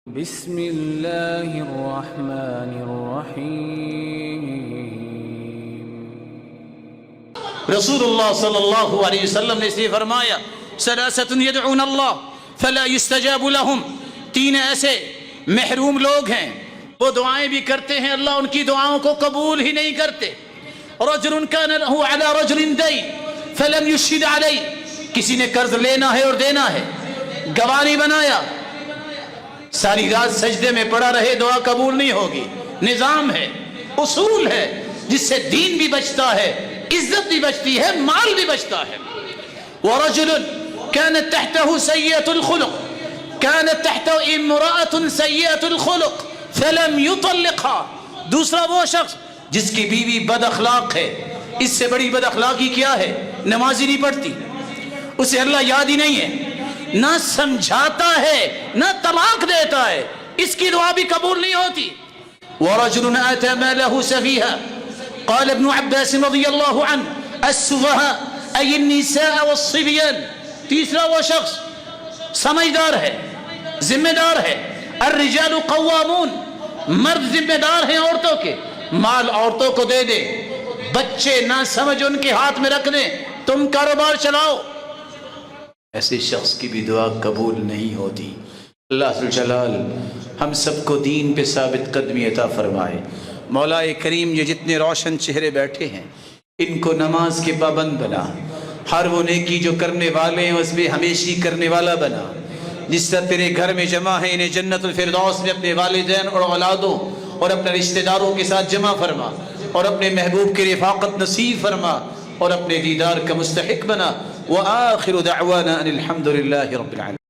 بسم اللہ الرحمن الرحیم۔ رسول اللہ صلی اللہ علیہ وسلم نے اس لیے فرمایا ثلاثۃ یدعون اللہ فلا یستجاب لهم، تین ایسے محروم لوگ ہیں وہ دعائیں بھی کرتے ہیں اللہ ان کی دعاؤں کو قبول ہی نہیں کرتے۔ رجل کان له علی رجل دین فلم یشهد علیہ، کسی نے قرض لینا ہے اور دینا ہے، گواہ نہیں بنایا، ساری رات سجدے میں پڑا رہے، دعا قبول نہیں ہوگی۔ نظام ہے، اصول ہے جس سے دین بھی بچتا ہے، عزت بھی بچتی ہے، مال بھی بچتا ہے۔ ورجل كانت تحته سيئة الخلق، كانت تحته امرأة سيئة الخلق فلم يطلقها، دوسرا وہ شخص جس کی بیوی بد اخلاق ہے، اس سے بڑی بد اخلاقی کیا ہے؟ نمازی نہیں پڑھتی، اسے اللہ یاد ہی نہیں ہے، نہ سمجھاتا ہے نہ طلاق دیتا ہے، اس کی دعا بھی قبول نہیں ہوتی۔ ورجل آتى ماله سفيها، قال ابن عباس رضی اللہ عنہ السفهاء ای النساء والصبيان، تیسرا وہ شخص سمجھدار ہے، ذمہ دار ہے۔ الرجال قوامون، مرد ذمہ دار ہیں عورتوں کے، مال عورتوں کو دے دے، بچے نہ سمجھ ان کے ہاتھ میں رکھ دیں، تم کاروبار چلاؤ، ایسے شخص کی بھی دعا قبول نہیں ہوتی۔ اللہ ذوالجلال ہم سب کو دین پہ ثابت قدمی عطا فرمائے۔ مولا کریم یہ جتنے روشن چہرے بیٹھے ہیں ان کو نماز کے پابند بنا، ہر وہ نیکی جو کرنے والے ہیں اس میں ہمیشہ کرنے والا بنا، جس طرح تیرے گھر میں جمع ہے انہیں جنت الفردوس میں اپنے والدین اور اولادوں اور اپنے رشتہ داروں کے ساتھ جمع فرما، اور اپنے محبوب کی رفاقت نصیب فرما، اور اپنے دیدار کا مستحق بنا۔ وآخر دعوانا ان الحمد للہ رب العالمین۔